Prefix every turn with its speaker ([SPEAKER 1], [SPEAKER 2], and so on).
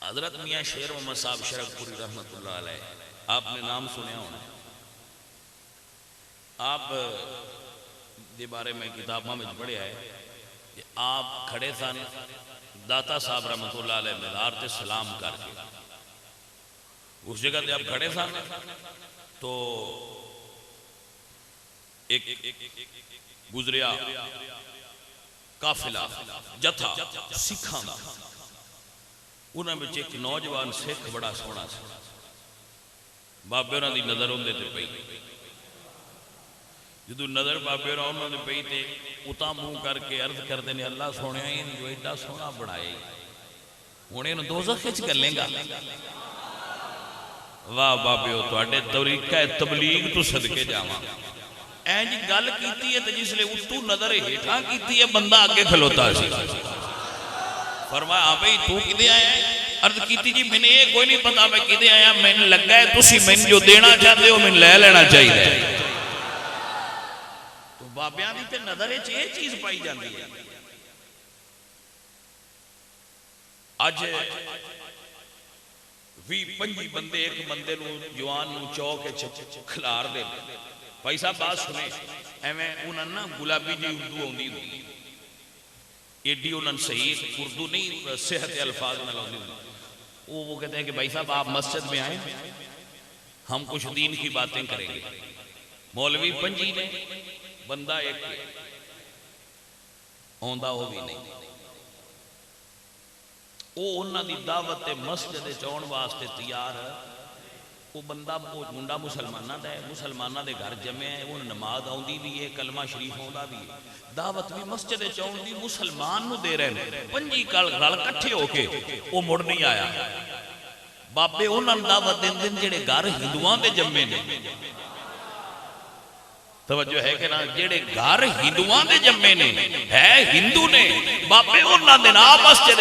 [SPEAKER 1] हजरत मियाँ शेर मोहम्मद साहब शरफपुरी रहमतुल्लाह अलैह, आपने नाम सुना होना। आप के बारे में किताबों में पढ़िया है कि आप खड़े सन दाता साहब रहमतुल्लाह अलैह मीनार से सलाम करके, उस जगह से आप खड़े सन तो एक गुजरिया काफिला जथा सिखा का, उन्होंने एक नौजवान सिख बड़ा सोहना सी, बाबे उन्होंने नजर उन्हें पई, जो नजर बाबे उन्होंने पई तो उता मुंह करके अर्ज करते हैं अल्लाह सोने जो एडा सोहना बनाए हूँ इन दोज़ख च घल्लेगा। वाह बाबे तुहाडे तरीका तबलीग तो सदके जावां। इंज गल कीती है तो जिसले उतू नजर हेठा कीती है बंदा अगे खलोता सी, फरमाया हाँ भाई तू किदे आया? अर्ज की जी मैंने ये कोई नहीं पता मैं किदे आया, मैंने लगा है तुसी मैंने जो देना चाहते हो मैंने ले लेना चाहिए। तो बाबियां दी ते नजर च ये चीज पाई जाती है। अज भी 25 बंदे एक बंदे जवान चौक खिलार दे। भाई साहब बात सुने, एवं उन्होंने ना गुलाबी जी उर्दू आती होगी, एडी उन्होंने सही उर्दू नहीं सेहत अल्फाज में लाती होगी। वो कहते हैं कि भाई साहब आप मस्जिद में आए, हम कुछ दीन की बातें करेंगे। मौलवी 25 ने, बंदा एक आंदा वो भी नहीं। वो उन्होंने दावत मस्जिद आने वास्ते तैयार, वो बंदा वो मुंडा मुसलमाना का है, मुसलमाना के घर जमया है, उन्हें नमाज आती भी है, कलमा शरीफ आता भी है, दावत भी मस्जिद आने की मुसलमान दे रहे हैं। 25 गल कट्ठे होके वो मुड़ नहीं आया। बाबे उन्होंने दावत देंदे जेड़े घर हिंदुओं के जमे ने, तवज्जो है कि ना, जेड़े घर हिंदुओं के जमे ने है हिंदू ने, बाबे उन्होंने ना मस्जिद